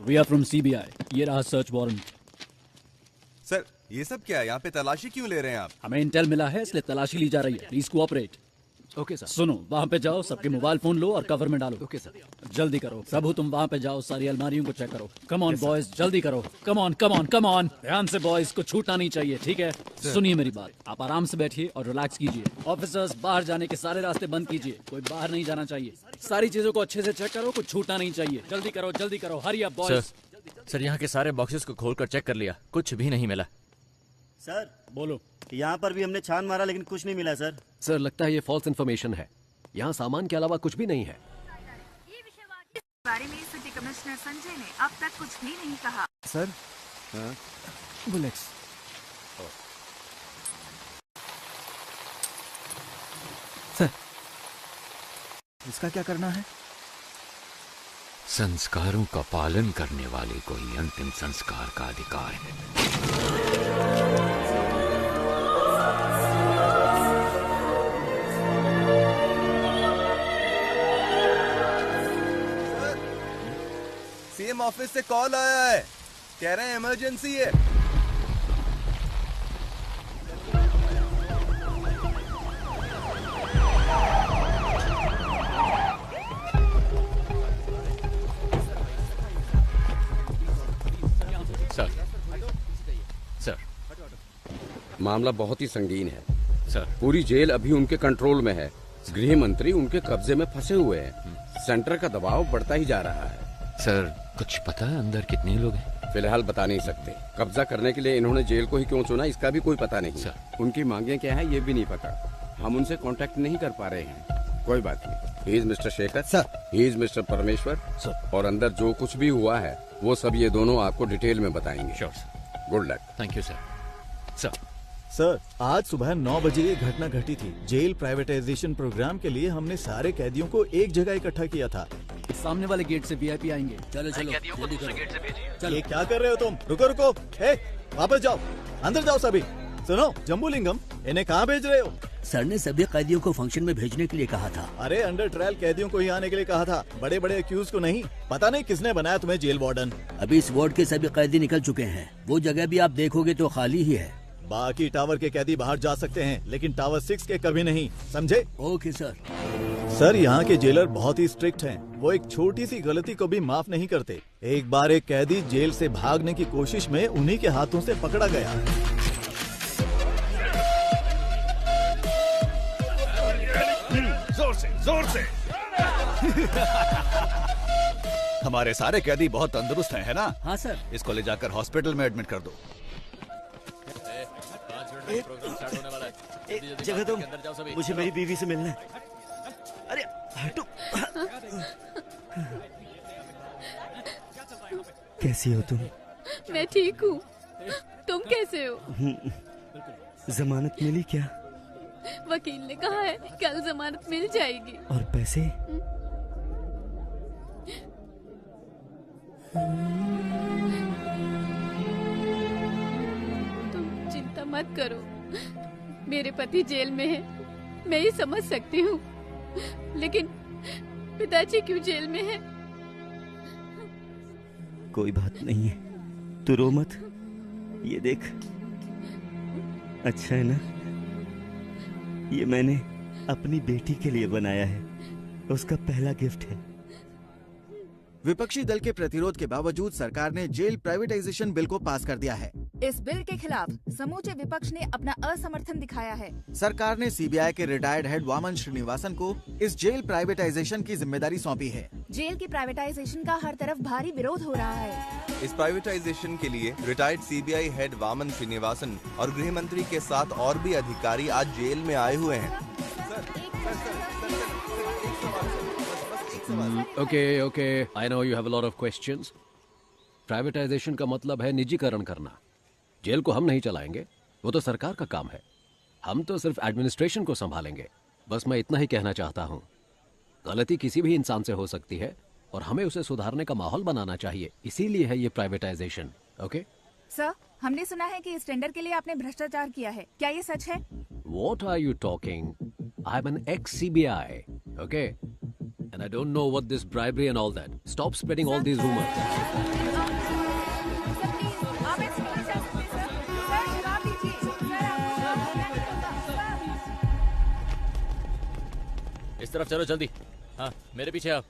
We are from CBI. ये रहा search warrant. Sir ये सब क्या है? यहाँ पे तलाशी क्यों ले रहे हैं आप? हमें इंटेल मिला है इसलिए तलाशी ली जा रही है। Please cooperate. Okay sir. सुनो, वहाँ पे जाओ, सबके मोबाइल फोन लो और कवर में डालो। Okay sir. जल्दी करो प्रभु, तुम वहाँ पे जाओ, सारी अलमारियों को चेक करो। कम ऑन बॉयज, जल्दी करो। Come on come on come on, ध्यान से बॉयज, को छूटना नहीं चाहिए, ठीक है? सुनिए मेरी बात, आप आराम से बैठिए और रिलैक्स कीजिए। ऑफिसर्स, बाहर जाने के सारे रास्ते बंद कीजिए, कोई बाहर नहीं जाना चाहिए। सारी चीजों को अच्छे से चेक करो, कुछ छूटना नहीं चाहिए। जल्दी करो, हरी अप बॉयज। सर यहाँ के सारे बॉक्सेस को खोलकर चेक कर लिया, कुछ भी नहीं मिला। सर बोलो। यहाँ पर भी हमने छान मारा लेकिन कुछ नहीं मिला सर। सर लगता है ये फॉल्स इन्फॉर्मेशन है। यहाँ सामान के अलावा कुछ भी नहीं है। ये विषय बारे में सिटी कमिश्नर संजय ने अब तक कुछ भी नहीं कहा। Sir bullets. सर इसका क्या करना है? संस्कारों का पालन करने वाले को ही अंतिम संस्कार का अधिकार है। सीएम ऑफिस से कॉल आया है, कह रहे हैं इमरजेंसी है। सर मामला बहुत ही संगीन है सर। पूरी जेल अभी उनके कंट्रोल में है। गृह मंत्री उनके कब्जे में फंसे हुए हैं। सेंटर का दबाव बढ़ता ही जा रहा है। सर कुछ पता है अंदर कितने लोग हैं? फिलहाल बता नहीं सकते। कब्जा करने के लिए इन्होंने जेल को ही क्यों चुना, इसका भी कोई पता नहीं। सर। उनकी मांगे क्या है ये भी नहीं पता। हम उनसे कांटेक्ट नहीं कर पा रहे हैं। कोई बात नहीं। He is mister Shekhar sir, he is mister परमेश्वर सर, और अंदर जो कुछ भी हुआ है वो सब ये दोनों आपको डिटेल में बताएंगे। Sure sir. Good luck. Thank you sir. Sir आज सुबह 9 बजे ये घटना घटी थी। जेल प्राइवेटाइजेशन प्रोग्राम के लिए हमने सारे कैदियों को एक जगह इकट्ठा किया था। सामने वाले गेट से वीआईपी आएंगे। चलो चलो जल्दी करो। ये क्या कर रहे हो तुम? रुको, वापस जाओ, अंदर जाओ सभी। सुनो जम्बूलिंगम, इन्हें कहाँ भेज रहे हो? सर ने सभी कैदियों को फंक्शन में भेजने के लिए कहा था। अरे अंडर ट्रायल कैदियों को ही आने के लिए कहा था, बड़े बड़े एक्यूज को नहीं। पता नहीं किसने बनाया तुम्हें जेल वार्डन। अभी इस वार्ड के सभी कैदी निकल चुके हैं। वो जगह भी आप देखोगे तो खाली ही है। बाकी टावर के कैदी बाहर जा सकते हैं लेकिन टावर 6 के कभी नहीं, समझे? Okay sir. सर यहाँ के जेलर बहुत ही स्ट्रिक्ट हैं। वो एक छोटी सी गलती को भी माफ नहीं करते। एक बार एक कैदी जेल से भागने की कोशिश में उन्हीं के हाथों से पकड़ा गया। जोर से हमारे सारे कैदी बहुत तंदुरुस्त हैं, है ना? हाँ सर। इसको ले जाकर हॉस्पिटल में एडमिट कर दो। एक जगह तुम, मुझे मेरी बीवी से मिलना है। अरे हटो। कैसी हो तुम? मैं ठीक हूँ, तुम कैसे हो? जमानत मिली क्या? वकील ने कहा है कल जमानत मिल जाएगी। और पैसे? तुम चिंता मत करो, मेरे पति जेल में है, मैं ये समझ सकती हूँ, लेकिन पिताजी क्यों जेल में है? कोई बात नहीं है, तू रो मत। ये देख, अच्छा है ना? ये मैंने अपनी बेटी के लिए बनाया है, उसका पहला गिफ्ट है। विपक्षी दल के प्रतिरोध के बावजूद सरकार ने जेल प्राइवेटाइजेशन बिल को पास कर दिया है। इस बिल के खिलाफ समूचे विपक्ष ने अपना असमर्थन दिखाया है। सरकार ने सीबीआई के रिटायर्ड हेड वामन श्रीनिवासन को इस जेल प्राइवेटाइजेशन की जिम्मेदारी सौंपी है। जेल की प्राइवेटाइजेशन का हर तरफ भारी विरोध हो रहा है। इस प्राइवेटाइजेशन के लिए retired CBI head Vaman Srinivasan और गृह मंत्री के साथ और भी अधिकारी आज जेल में आए हुए हैं। Okay, I know you have a lot of questions. Privatisation का मतलब है निजीकरण करना। जेल को हम नहीं चलाएंगे, वो तो सरकार का काम है। हम तो सिर्फ एडमिनिस्ट्रेशन को संभालेंगे। बस मैं इतना ही कहना चाहता हूँ। गलती किसी भी इंसान से हो सकती है और हमें उसे सुधारने का माहौल बनाना चाहिए, इसीलिए है ये प्राइवेटाइजेशन। ओके सर, हमने सुना है कि इस टेंडर के लिए आपने भ्रष्टाचार किया है, क्या ये सच है? What are you talking? I'm an ex-CBI, okay? And I don't know what this bribery and all that. Stop spreading all these rumors. इस तरफ चलो जल्दी। हाँ मेरे पीछे आओ।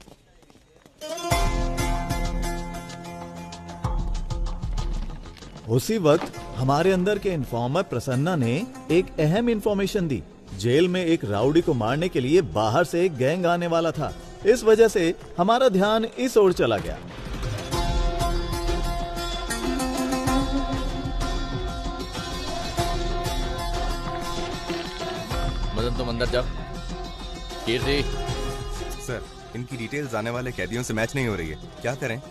उसी वक्त हमारे अंदर के इन्फॉर्मर प्रसन्ना ने एक अहम इंफॉर्मेशन दी। जेल में एक राउडी को मारने के लिए बाहर से एक गैंग आने वाला था। इस वजह से हमारा ध्यान इस ओर चला गया। मदन तुम अंदर जाओ। कीर्ति। सर, इनकी डिटेल्स आने वाले कैदियों से मैच नहीं हो रही है, क्या करें?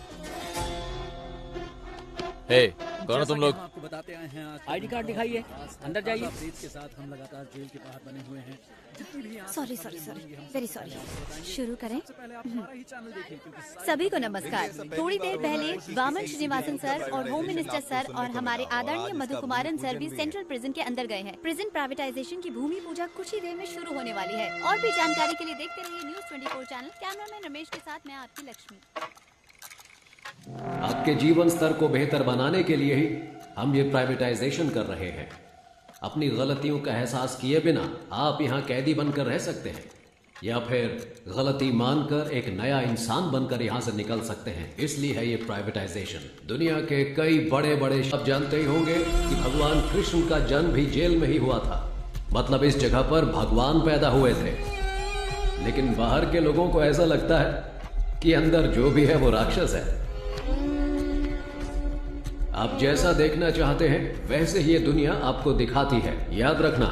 हे, कौन हो तुम लोग? आपको बताते आए हैं आज आईडी कार्ड दिखाइए, अंदर जाइए। प्रीत के साथ हम लगातार जेल के बाहर बने हुए हैं। Sorry very sorry. शुरू करें। सभी को नमस्कार। थोड़ी देर पहले वामन श्रीनिवासन सर और होम मिनिस्टर सर और हमारे आदरणीय मधु कुमारन सर भी सेंट्रल प्रिजन के अंदर गए हैं। प्रिजन प्राइवेटाइजेशन की भूमि पूजा कुछ ही देर में शुरू होने वाली है। और भी जानकारी के लिए देखते रहिए न्यूज 24 चैनल। कैमरामैन रमेश के साथ मैं आपकी लक्ष्मी। आपके जीवन स्तर को बेहतर बनाने के लिए ही हम ये प्राइवेटाइजेशन कर रहे हैं। अपनी गलतियों का एहसास किए बिना आप यहाँ कैदी बनकर रह सकते हैं या फिर गलती मानकर एक नया इंसान बनकर यहाँ से निकल सकते हैं। इसलिए है ये प्राइवेटाइजेशन। दुनिया के कई बड़े बड़े आप जानते ही होंगे कि भगवान कृष्ण का जन्म भी जेल में ही हुआ था। मतलब इस जगह पर भगवान पैदा हुए थे। लेकिन बाहर के लोगों को ऐसा लगता है कि अंदर जो भी है वो राक्षस है। आप जैसा देखना चाहते हैं वैसे ही ये दुनिया आपको दिखाती है, याद रखना।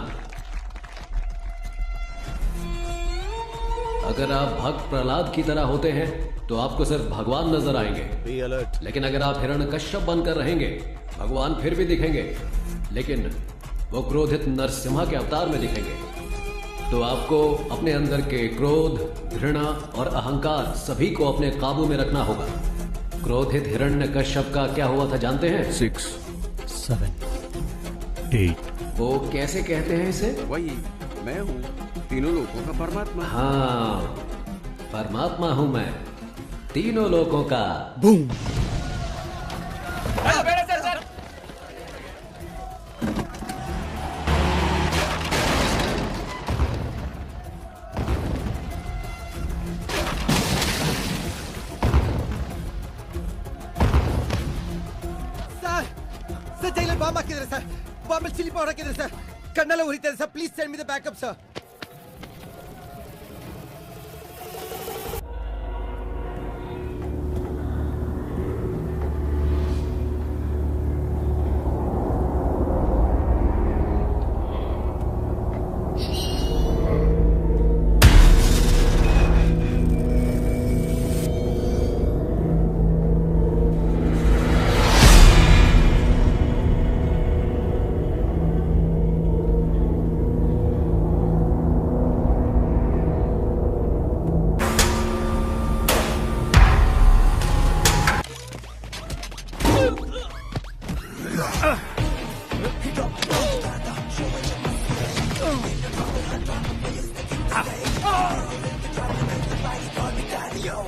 अगर आप भक्त प्रहलाद की तरह होते हैं तो आपको सिर्फ भगवान नजर आएंगे। Be alert. लेकिन अगर आप हिरण्यकश्यप बनकर रहेंगे, भगवान फिर भी दिखेंगे, लेकिन वो क्रोधित नरसिम्हा के अवतार में दिखेंगे। तो आपको अपने अंदर के क्रोध, घृणा और अहंकार सभी को अपने काबू में रखना होगा। क्रोधित हिरण्यकश्यप का क्या हुआ था जानते हैं? 6, 7, 8। वो कैसे कहते हैं इसे? वही मैं हूँ, तीनों लोगों का परमात्मा। हाँ, परमात्मा हूँ मैं, तीनों लोगों का। बूम। Bama किधर सर? बॉम्ब चिली पाउडर किधर सर? कर्नल उरिते sir, please send me the backup sir.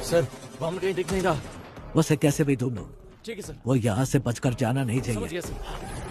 Sir, बम कहीं दिख नहीं रहा। उसे कैसे भी ढूंढो। ठीक है सर। वो यहाँ से बचकर जाना नहीं चाहिए। समझ गया सर।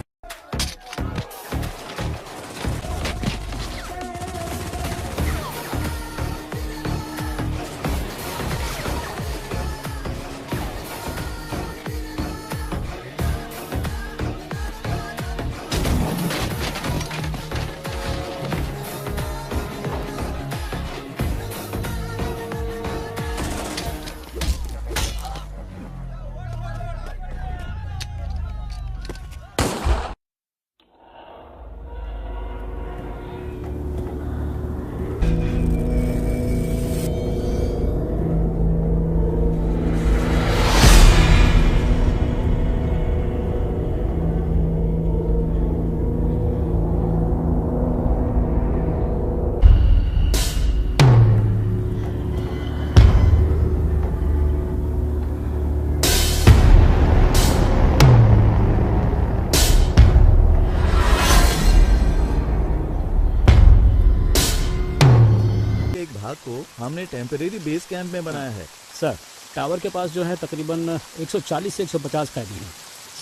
को हमने टेम्परेरी बेस कैंप में बनाया है। सर, टावर के पास जो है तकरीबन 140 से 150 कैदी हैं।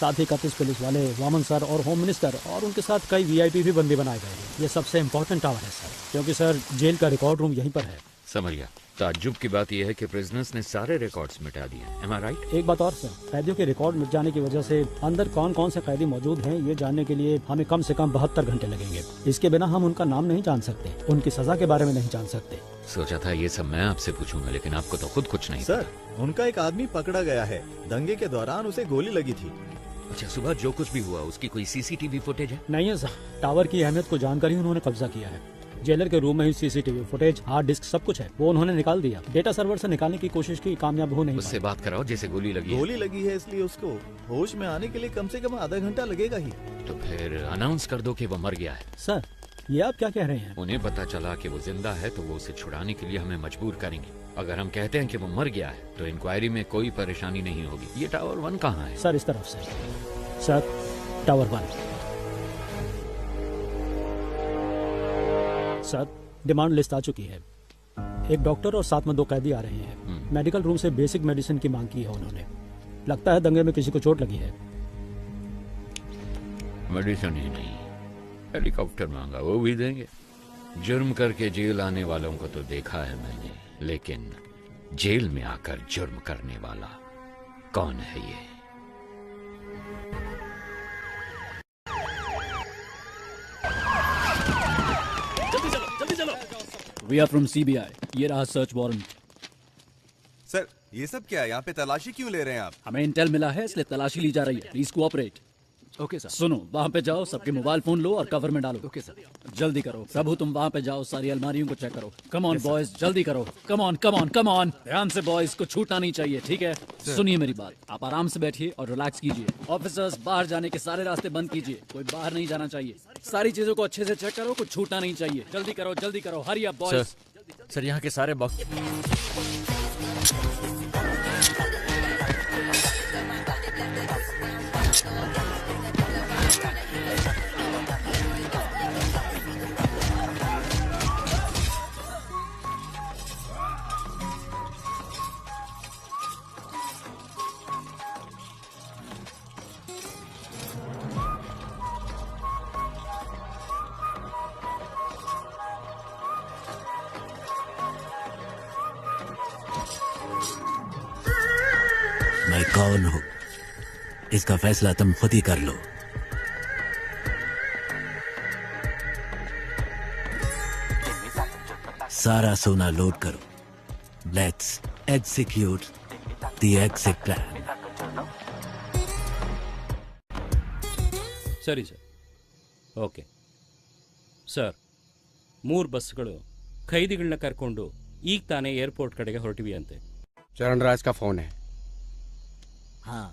साथ ही 31 पुलिस वाले, वामन सर और होम मिनिस्टर और उनके साथ कई वीआईपी भी बंदी बनाए गए हैं। ये सबसे इम्पोर्टेंट टावर है सर, क्योंकि सर जेल का रिकॉर्ड रूम यहीं पर है। समझ गया। ताज्जुब की बात यह है कि प्रिजनर्स ने सारे रिकॉर्ड्स मिटा दिए। Am I right? एक बात और सर, कैदियों के रिकॉर्ड मिट जाने की वजह से अंदर कौन कौन से कैदी मौजूद हैं ये जानने के लिए हमें कम से कम 72 घंटे लगेंगे। इसके बिना हम उनका नाम नहीं जान सकते, उनकी सजा के बारे में नहीं जान सकते। सोचा था ये सब मैं आपसे पूछूंगा, लेकिन आपको तो खुद कुछ नहीं सर, उनका एक आदमी पकड़ा गया है। दंगे के दौरान उसे गोली लगी थी। अच्छा, सुबह जो कुछ भी हुआ उसकी कोई सीसीटीवी फुटेज है? नहीं है सर, टावर की अहमियत को जानकर ही उन्होंने कब्जा किया है। जेलर के रूम में ही सीसीटीवी फुटेज, हार्ड डिस्क सब कुछ है, वो उन्होंने निकाल दिया। डेटा सर्वर से निकालने की कोशिश की, कामयाब हो नहीं उससे बात कराओ जैसे गोली लगी है, इसलिए उसको होश में आने के लिए कम से कम आधा घंटा लगेगा ही। तो फिर अनाउंस कर दो कि वो मर गया है। सर, ये आप क्या कह रहे हैं? उन्हें पता चला कि वो जिंदा है तो वो उसे छुड़ाने के लिए हमें मजबूर करेंगे। अगर हम कहते हैं कि वो मर गया है तो इंक्वायरी में कोई परेशानी नहीं होगी। ये टावर 1 कहाँ है? सर, इस तरफ से। Sir, tower 1। Sir, demand list आ चुकी है। एक डॉक्टर और साथ में 2 कैदी आ रहे हैं। मेडिकल रूम से बेसिक मेडिसिन की मांग की है उन्होंने। लगता है दंगे में किसी को चोट लगी है। मेडिसिन ही नहीं, हेलीकॉप्टर मांगा, वो भी देंगे। जुर्म करके जेल आने वालों को तो देखा है मैंने, लेकिन जेल में आकर जुर्म करने वाला कौन है ये? जल्दी चलो। We are from CBI. ये रहा सर्च वारंट। सर, ये सब क्या है? यहाँ पे तलाशी क्यों ले रहे हैं आप? हमें इंटेल मिला है, इसलिए तलाशी ली जा रही है। Please cooperate. Okay sir. सुनो, वहाँ पे जाओ, सबके मोबाइल फोन लो और कवर में डालो। Okay sir. जल्दी करो प्रभु, तुम वहाँ पे जाओ, सारी अलमारियों को चेक करो। Come on Yes, sir. Boys, जल्दी करो। Come on come on come on. ध्यान से बॉयज, को छूटना नहीं चाहिए, ठीक है? सुनिए मेरी बात, आप आराम से बैठिए और रिलैक्स कीजिए। ऑफिसर्स, बाहर जाने के सारे रास्ते बंद कीजिए, कोई बाहर नहीं जाना चाहिए। सारी चीजों को अच्छे से चेक करो, कुछ छूटना नहीं चाहिए। जल्दी करो, हरी अप बॉयज। सर, यहाँ के सारे बॉक्स। मैं कौन हूँ इसका फैसला तुम खुद ही कर लो। सारा सोना लोड करो। Let's execute the exit plan. ಸರಿ ಸರ್, ಓಕೆ ಸರ್. 3 ಬಸ್ಗಳು ಖೈದಿಗಳನ್ನ ಕರ್ಕೊಂಡು ಈಗ ತಾನೇ ಏರ್ಪೋರ್ಟ್ ಕಡೆಗೆ ಹೊರಟಿವಿ ಅಂತೆ. चरणराज का फोन है। हाँ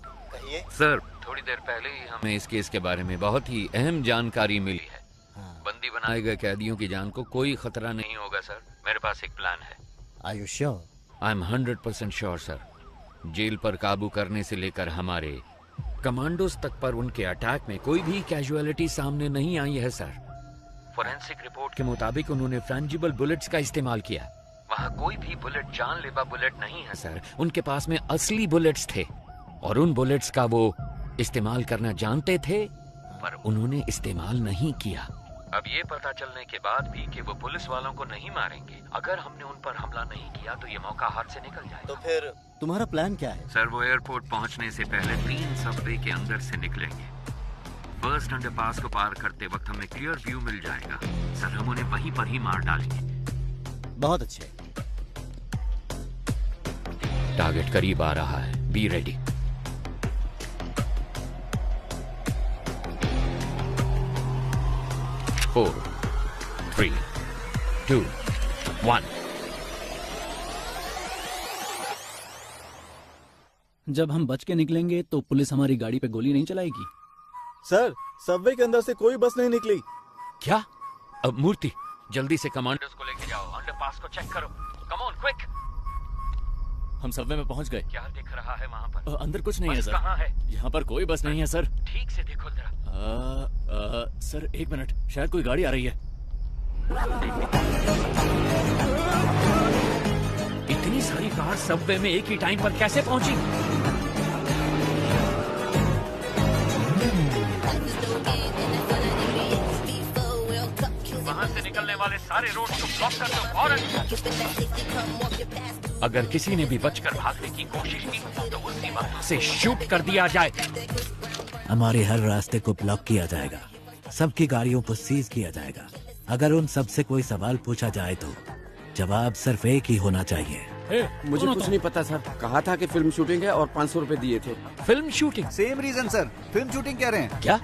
सर, थोड़ी देर पहले ही हमें इस केस के बारे में बहुत ही अहम जानकारी मिली है। बंदी बनाए गए कैदियों की जान को कोई खतरा नहीं होगा सर। मेरे पास एक प्लान है। Are you sure? I am 100% sure sir. Jail पर काबू करने से लेकर हमारे कमांडोज तक पर उनके अटैक में कोई भी कैजुअलिटी सामने नहीं आई है सर। फोरेंसिक रिपोर्ट के मुताबिक उन्होंने फ्रेंजिबल बुलेट्स का इस्तेमाल किया। वहाँ कोई भी बुलेट जानलेवा बुलेट नहीं है सर। उनके पास में असली बुलेट्स थे और उन बुलेट्स का वो इस्तेमाल करना जानते थे, पर उन्होंने इस्तेमाल नहीं किया। अब ये पता चलने के बाद भी कि वो पुलिस वालों को नहीं मारेंगे, अगर हमने उन पर हमला नहीं किया तो ये मौका हाथ से निकल जाएगा। तो फिर तुम्हारा प्लान क्या है? सर, वो एयरपोर्ट पहुंचने से पहले 3 सबवे के अंदर से निकलेंगे। फर्स्ट अंडरपास को पार करते वक्त हमें क्लियर व्यू मिल जाएगा सर। हम उन्हें वहीं पर ही मार डालेंगे। बहुत अच्छे। टारगेट करीब आ रहा है, बी रेडी। फोर, 3, 2, 1। जब हम बच के निकलेंगे तो पुलिस हमारी गाड़ी पे गोली नहीं चलाएगी। सर, सबवे के अंदर से कोई बस नहीं निकली। क्या? अब मूर्ति, जल्दी से कमांडर्स को लेके जाओ, अंडरपास को चेक करो। Come on quick. हम सबवे में पहुंच गए। क्या दिख रहा है वहाँ पर? अंदर कुछ नहीं है बस सर। कहाँ है? यहाँ पर कोई बस नहीं है सर। ठीक से देखो जरा। सर, 1 मिनट, शायद कोई गाड़ी आ रही है। इतनी सारी कार सबवे में एक ही टाइम पर कैसे पहुंची? वहां से निकलने वाले सारे रोड को ब्लॉक कर दो फौरन। अगर किसी ने भी बचकर भागने की कोशिश की तो उसी वक्त उसे शूट कर दिया जाए। हमारे हर रास्ते को ब्लॉक किया जाएगा, सबकी गाड़ियों को सीज किया जाएगा। अगर उन सबसे कोई सवाल पूछा जाए तो जवाब सिर्फ एक ही होना चाहिए। मुझे कुछ नहीं पता सर। कहा था कि फिल्म शूटिंग है और 500 रुपए दिए थे। Film shooting? Same reason sir, film shooting कह रहे हैं। क्या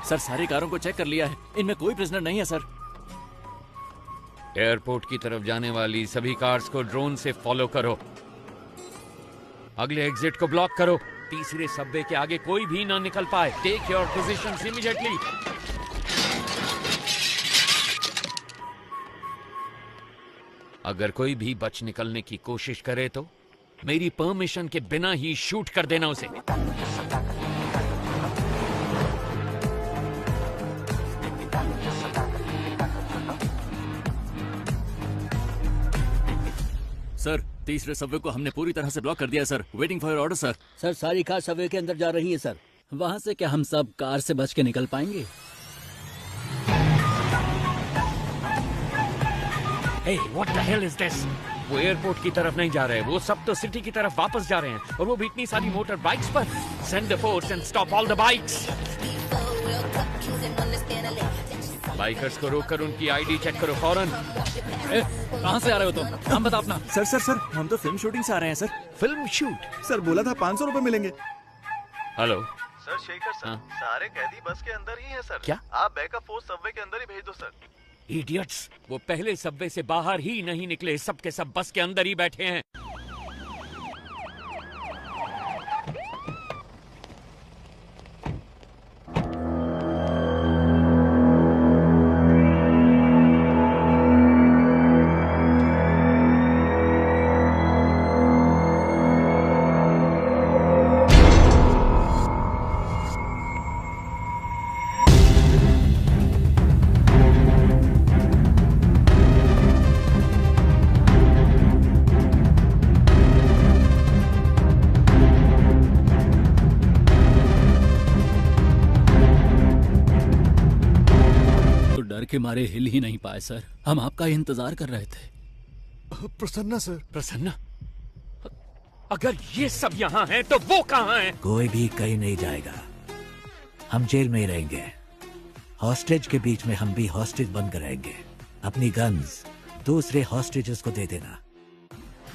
सर? सारी कारों को चेक कर लिया है, इनमें कोई प्रिजनर नहीं है सर। एयरपोर्ट की तरफ जाने वाली सभी कार्स को ड्रोन से फॉलो करो। अगले एग्जिट को ब्लॉक करो। तीसरे सबवे के आगे कोई भी ना निकल पाए। Take your positions immediately. अगर कोई भी बच निकलने की कोशिश करे तो मेरी परमिशन के बिना ही शूट कर देना उसे। सर तीसरे सबवे को हमने पूरी तरह से ब्लॉक कर दिया sir. Waiting for your order sir. Sir सारी कार सबवे के अंदर जा रही है सर। वहां से क्या हम सब कार से बच के निकल पाएंगे? Hey, what the hell is this? वो एयरपोर्ट की तरफ नहीं जा रहे, वो सब तो सिटी की तरफ वापस जा रहे हैं, और वो भी इतनी सारी मोटर बाइक्स पर। Send the force and stop all the bikes. Bikers को रोककर उनकी आईडी चेक करो फौरन। कहाँ से आ रहे हो तुम? नाम बता अपना। सर हम तो फिल्म शूटिंग से आ रहे हैं सर। Film shoot? सर बोला था 500 रुपए मिलेंगे। हेलो सर शेखर सर, सारे कैदी बस के अंदर ही हैं सर। क्या? आप बैकअप फोर्स सबवे के अंदर ही भेज दो सर। इडियट्स, वो पहले सबवे से बाहर ही नहीं निकले, सब के सब बस के अंदर ही बैठे हैं। के मारे हिल ही नहीं पाए सर। हम आपका इंतजार कर रहे थे। प्रसन्ना सर। प्रसन्ना? अगर ये सब यहाँ हैं तो वो कहाँ हैं? कोई भी कहीं नहीं जाएगा, हम जेल में ही रहेंगे। हॉस्टेज के बीच में हम भी हॉस्टेज बनकर रहेंगे। अपनी गन्स दूसरे हॉस्टेजेस को दे देना।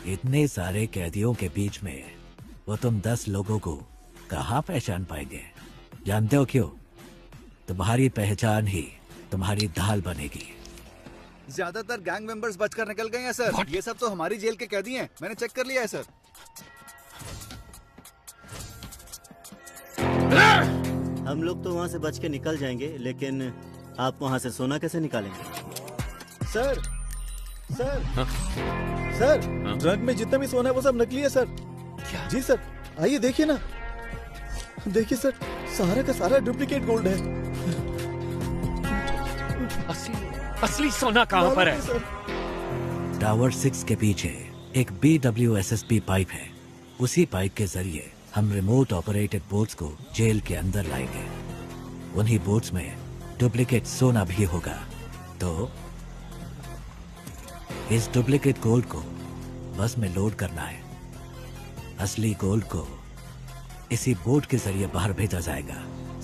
इतने सारे कैदियों के बीच में वो तुम 10 लोगों को कहाँ पहचान पाएंगे? जानते हो क्यों? तुम्हारी पहचान ही तुम्हारी ढाल बनेगी। ज्यादातर गैंग मेंबर्स बचकर निकल गए हैं सर। ये सब तो हमारी जेल के कैदी हैं, मैंने चेक कर लिया है सर। हम लोग तो वहाँ से बच के निकल जाएंगे, लेकिन आप वहाँ से सोना कैसे निकालेंगे? सर सर ट्रक में जितना भी सोना है वो सब नकली है सर। क्या? जी सर, आइए देखिए ना। देखिए सर, सारा का सारा डुप्लीकेट गोल्ड है। असली सोना कहाँ पर है? टावर 6 के पीछे एक BWSSP पाइप है। उसी पाइप के जरिए हम रिमोट ऑपरेटेड बोट्स को जेल के अंदर लाएंगे। उन्हीं बोट्स में डुप्लीकेट सोना भी होगा। तो इस डुप्लीकेट गोल्ड को बस में लोड करना है। असली गोल्ड को इसी बोट के जरिए बाहर भेजा जाएगा।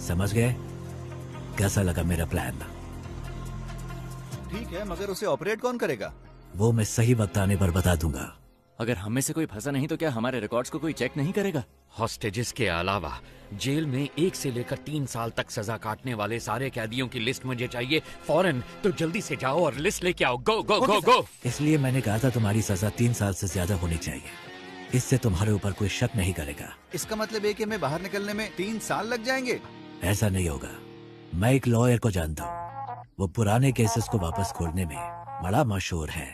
समझ गए? कैसा लगा मेरा प्लान? ठीक है, मगर उसे ऑपरेट कौन करेगा? वो मैं सही वक्त आने पर बता दूंगा। अगर हम में से कोई फंसा नहीं तो क्या हमारे रिकॉर्ड्स को कोई चेक नहीं करेगा? हॉस्टेजेस के अलावा जेल में 1 से लेकर 3 साल तक सजा काटने वाले सारे कैदियों की लिस्ट मुझे चाहिए फौरन। तो जल्दी से जाओ और लिस्ट लेके आओ। गो गो गो गो। इसलिए मैंने कहा था तुम्हारी सजा 3 साल से ज्यादा होनी चाहिए। इससे तुम्हारे ऊपर कोई शक नहीं करेगा। इसका मतलब है कि हमें बाहर निकलने में 3 साल लग जाएंगे? ऐसा नहीं होगा। मैं एक लॉयर को जानता हूँ, वो पुराने केसेस को वापस खोलने में बड़ा मशहूर है।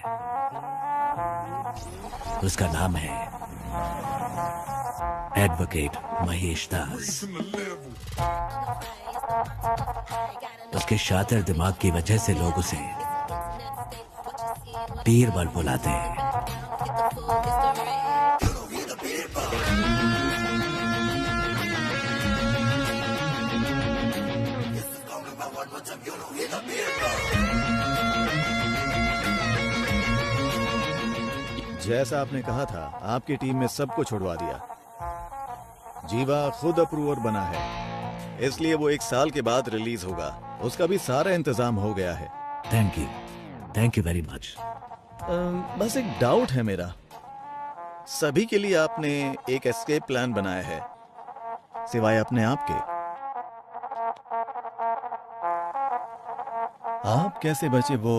उसका नाम है एडवोकेट महेश दास। उसके शातिर दिमाग की वजह से लोग उसे बीरबल बुलाते हैं। जैसा आपने कहा था, आपकी टीम में सबको छुड़वा दिया। जीवा खुद अप्रूवर बना है, इसलिए वो 1 साल के बाद रिलीज होगा। उसका भी सारा इंतजाम हो गया है। Thank you very much. बस एक डाउट है मेरा। सभी के लिए आपने एक एस्केप प्लान बनाया है, सिवाय अपने आप के। आप कैसे बचे वो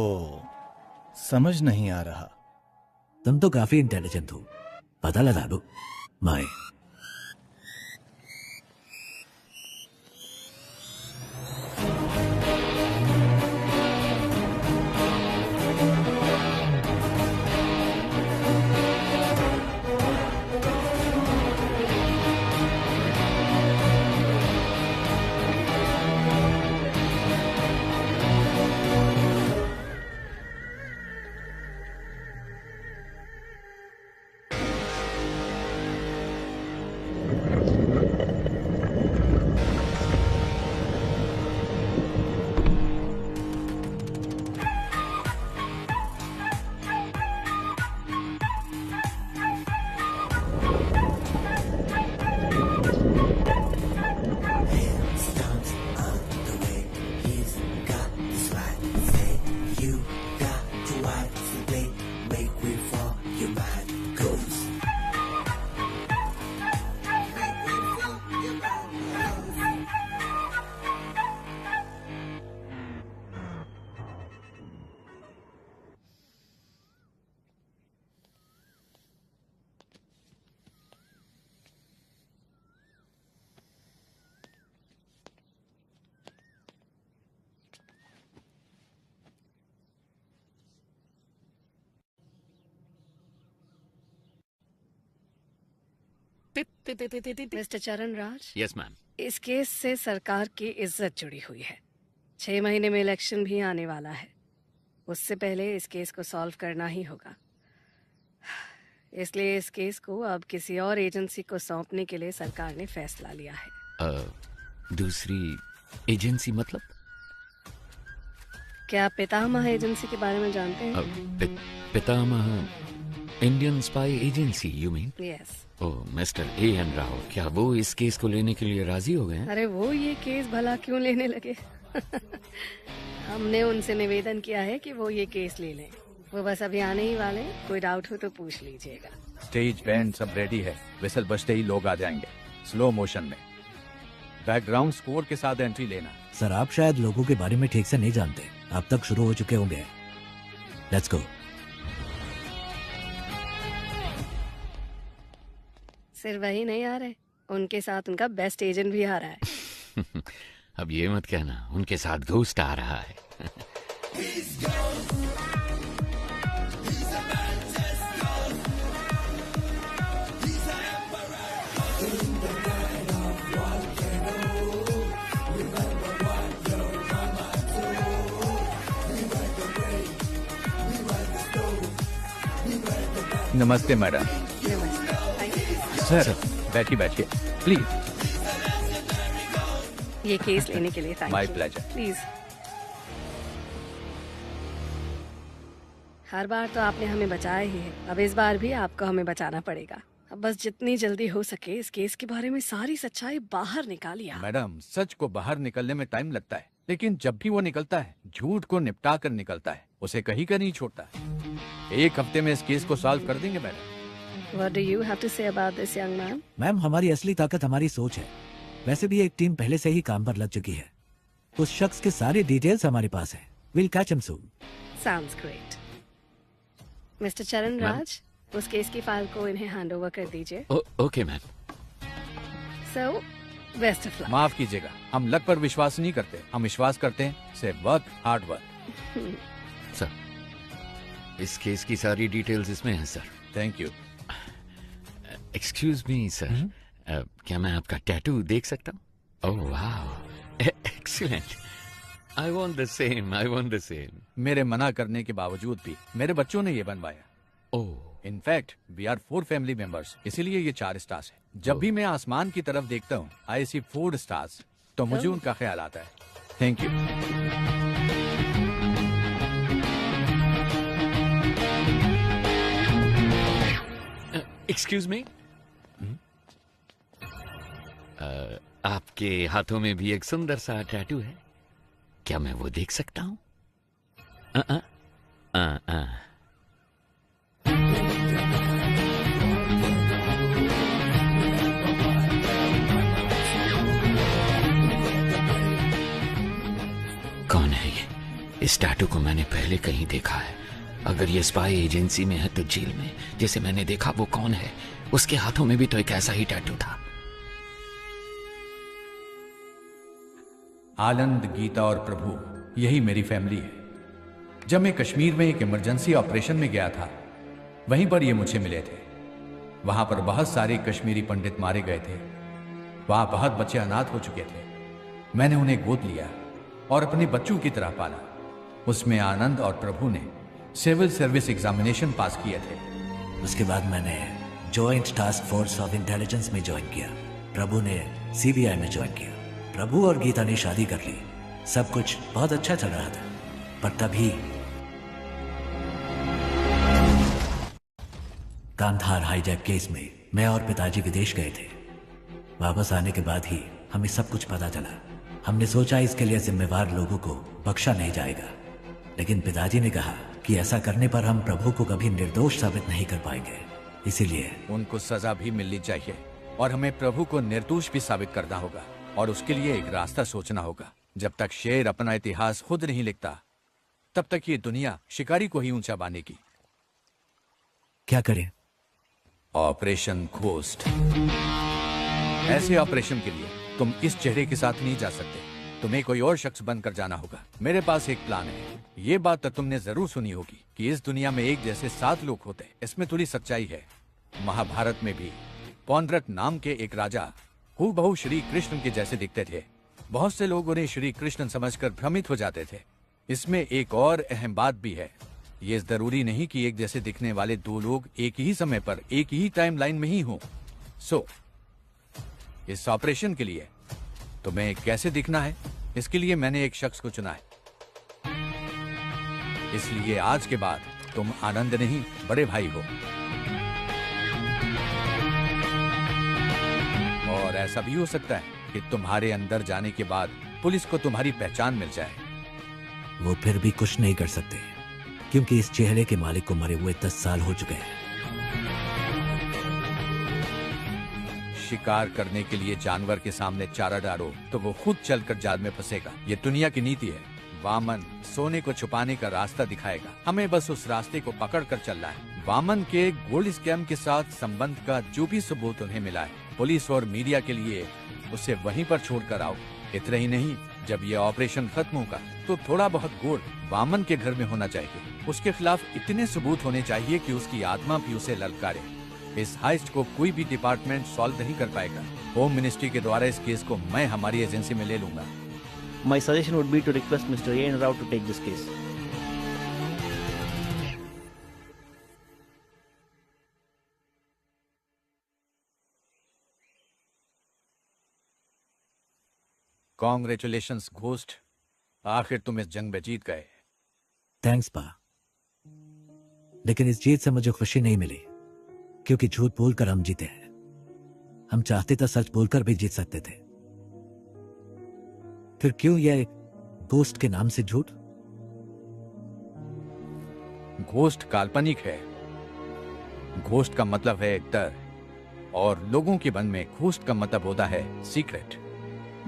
समझ नहीं आ रहा। तुम तो काफी इंटेलिजेंट हो, पता लगा दो। माए मिस्टर चरण राज, यस मैम। इस केस से सरकार की इज्जत जुड़ी हुई है। 6 महीने में इलेक्शन भी आने वाला है। उससे पहले इस केस को सॉल्व करना ही होगा। इसलिए इस केस को अब किसी और एजेंसी को सौंपने के लिए सरकार ने फैसला लिया है। दूसरी एजेंसी मतलब? क्या आप पितामह एजेंसी के बारे में जानते हैं? पितामह Indian spy agency you mean? Yes. Oh, mister A.N. Rao, क्या वो इस केस को लेने के लिए राजी हो गए हैं? अरे वो ये केस भला क्यों लेने लगे? हमने उनसे निवेदन किया है कि वो ये केस ले लें। वो बस अभी आने ही वाले, कोई डाउट हो तो पूछ लीजिएगा। स्टेज बैंड सब रेडी है, विसल बजते ही लोग आ जाएंगे स्लो मोशन में। बैकग्राउंड स्कोर के साथ एंट्री लेना। सर, आप शायद लोगों के बारे में ठीक से नहीं जानते। अब तक शुरू हो चुके होंगे। Let's go. सिर्फ वही नहीं आ रहे, उनके साथ उनका बेस्ट एजेंट भी आ रहा है। अब ये मत कहना उनके साथ घोस्ट आ रहा है। नमस्ते मैडम। सर बैठिए बैठिए प्लीज। ये केस लेने के लिए thank you. My pleasure. Please. हर बार तो आपने हमें बचाया ही है, अब इस बार भी आपको हमें बचाना पड़ेगा। अब बस जितनी जल्दी हो सके इस केस के बारे में सारी सच्चाई बाहर निकालिए। मैडम, सच को बाहर निकलने में टाइम लगता है, लेकिन जब भी वो निकलता है झूठ को निपटा कर निकलता है, उसे कहीं का नहीं छोड़ता है। 1 हफ्ते में इस केस को सॉल्व कर देंगे madam. What do you have to say about this, young man? Ma'am, हमारी असली ताकत हमारी सोच है। वैसे भी एक टीम पहले से ही काम पर लग चुकी है। उस शख्स के सारी डिटेल्स हमारे पास है। We'll catch him soon. Sounds great. Mister चरण राज, उस केस की फाइल को इन्हें हैंड ओवर कर दीजिए। Okay ma'am. So, best of luck. माफ कीजिएगा, हम लक पर विश्वास नहीं करते, हम विश्वास करते हैं सिर्फ वर्क, हार्ड वर्क। सर, इस केस की सारी डिटेल्स इसमें हैं sir. Thank you. Excuse me sir, क्या मैं आपका टैटू देख सकता हूँ? ओह वाह, excellent. I want the same, I want the same. मेरे मना करने के बावजूद भी मेरे बच्चों ने ये बनवाया। Oh. In fact we are 4 family members, इसीलिए ये 4 स्टार्स है। जब भी मैं आसमान की तरफ देखता हूँ आई सी 4 स्टार्स, तो मुझे उनका ख्याल आता है। Thank you. एक्सक्यूज मी, आपके हाथों में भी एक सुंदर सा टैटू है, क्या मैं वो देख सकता हूं? कौन है ये? इस टैटू को मैंने पहले कहीं देखा है। अगर ये स्पाई एजेंसी में है तो जेल में जिसे मैंने देखा वो कौन है? उसके हाथों में भी तो एक ऐसा ही टैटू था। आनंद, गीता और प्रभु, यही मेरी फैमिली है। जब मैं कश्मीर में एक इमरजेंसी ऑपरेशन में गया था, वहीं पर ये मुझे मिले थे। वहां पर बहुत सारे कश्मीरी पंडित मारे गए थे। वहां बहुत बच्चे अनाथ हो चुके थे। मैंने उन्हें गोद लिया और अपने बच्चों की तरह पाला। उसमें आनंद और प्रभु ने सिविल सर्विस एग्जामिनेशन पास किए थे। उसके बाद मैंने joint task force of intelligence में ज्वाइन किया। प्रभु ने सीबीआई में ज्वाइन किया। प्रभु और गीता ने शादी कर ली। सब कुछ बहुत अच्छा चल रहा था, पर तभी कांधार हाईजैक केस में मैं और पिताजी विदेश गए थे। वापस आने के बाद ही हमें सब कुछ पता चला। हमने सोचा इसके लिए जिम्मेवार लोगों को बख्शा नहीं जाएगा, लेकिन पिताजी ने कहा कि ऐसा करने पर हम प्रभु को कभी निर्दोष साबित नहीं कर पाएंगे। इसीलिए उनको सजा भी मिलनी चाहिए और हमें प्रभु को निर्दोष भी साबित करना होगा, और उसके लिए एक रास्ता सोचना होगा। जब तक शेर अपना इतिहास खुद नहीं लिखता, तब तक ये दुनिया शिकारी को ही ऊंचा बांधेगी। क्या करें? Operation ghost. ऐसे ऑपरेशन के लिए तुम इस चेहरे के साथ नहीं जा सकते। तुम्हें कोई और शख्स बनकर जाना होगा। मेरे पास एक प्लान है। ये बात तो तुमने जरूर सुनी होगी कि इस दुनिया में एक जैसे 7 लोग होते हैं। इसमें थोड़ी सच्चाई है। महाभारत में भी पौंड्रक नाम के एक राजा हूबहू श्री कृष्ण के जैसे दिखते थे। बहुत से लोग उन्हें श्री कृष्ण समझकर भ्रमित हो जाते थे। इसमें एक और अहम बात भी है। ये जरूरी नहीं कि एक जैसे दिखने वाले 2 लोग एक ही समय पर एक ही टाइमलाइन में ही हों। सो इस ऑपरेशन के लिए तुम्हें कैसे दिखना है, इसके लिए मैंने एक शख्स को चुना है। इसलिए आज के बाद तुम आनंद नहीं, बड़े भाई हो। और ऐसा भी हो सकता है कि तुम्हारे अंदर जाने के बाद पुलिस को तुम्हारी पहचान मिल जाए। वो फिर भी कुछ नहीं कर सकते, क्योंकि इस चेहरे के मालिक को मरे हुए 10 साल हो चुके हैं। शिकार करने के लिए जानवर के सामने चारा डालो तो वो खुद चलकर जाल में फंसेगा। ये दुनिया की नीति है। वामन सोने को छुपाने का रास्ता दिखाएगा, हमें बस उस रास्ते को पकड़ कर चलना है। वामन के गोल्ड स्कैम के साथ संबंध का जो भी सबूत उन्हें मिला है, पुलिस और मीडिया के लिए उसे वहीं पर छोड़कर आओ। इतना ही नहीं, जब ये ऑपरेशन खत्म होगा तो थोड़ा बहुत गोल्ड वामन के घर में होना चाहिए। उसके खिलाफ इतने सबूत होने चाहिए कि उसकी आत्मा भी उसे ललकारे। इस हाइस्ट को कोई भी डिपार्टमेंट सॉल्व नहीं कर पाएगा। होम मिनिस्ट्री के द्वारा इस केस को मैं हमारी एजेंसी में ले लूंगा। My suggestion would be to request Mr. A. Rao to take this case. Congratulations, ghost. आखिर तुम इस जंग में जीत गए। थैंक्स पा, लेकिन इस जीत से मुझे खुशी नहीं मिली, क्योंकि झूठ बोलकर हम जीते हैं। हम चाहते तो सच बोलकर भी जीत सकते थे। फिर क्यों यह घोस्ट के नाम से झूठ? घोस्ट काल्पनिक है। घोस्ट का मतलब है डर, और लोगों के मन में घोस्ट का मतलब होता है सीक्रेट।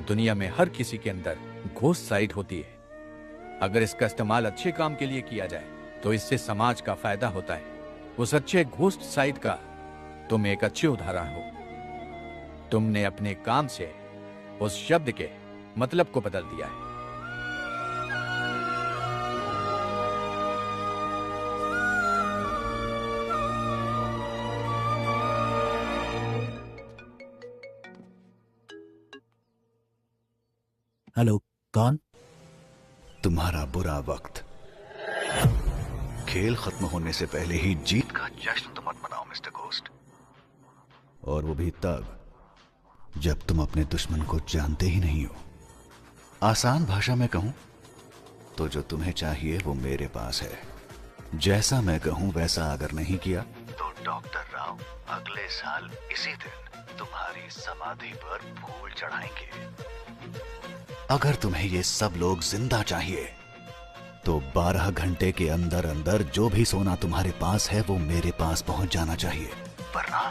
दुनिया में हर किसी के अंदर घोस्ट साइड होती है। अगर इसका इस्तेमाल अच्छे काम के लिए किया जाए तो इससे समाज का फायदा होता है। उस अच्छे घोस्ट साइड का तुम एक अच्छे उदाहरण हो। तुमने अपने काम से उस शब्द के मतलब को बदल दिया है। हेलो, कौन? तुम्हारा बुरा वक्त। खेल खत्म होने से पहले ही जीत का जश्न तो मत मनाओ मिस्टर घोस्ट। और वो भी तब जब तुम अपने दुश्मन को जानते ही नहीं हो। आसान भाषा में कहूं तो जो तुम्हें चाहिए वो मेरे पास है। जैसा मैं कहूं वैसा अगर नहीं किया तो डॉक्टर राव हूँ, अगले साल इसी दिन तुम्हारी समाधि पर फूल चढ़ाएंगे। अगर तुम्हें ये सब लोग जिंदा चाहिए तो 12 घंटे के अंदर अंदर जो भी सोना तुम्हारे पास है वो मेरे पास पहुंच जाना चाहिए, वरना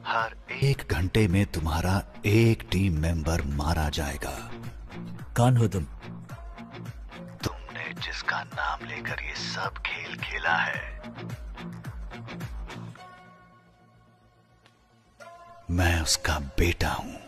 हर 1 घंटे में तुम्हारा एक टीम मेंबर मारा जाएगा। कौन हो तुम? तुमने जिसका नाम लेकर ये सब खेल खेला है, मैं उसका बेटा हूं।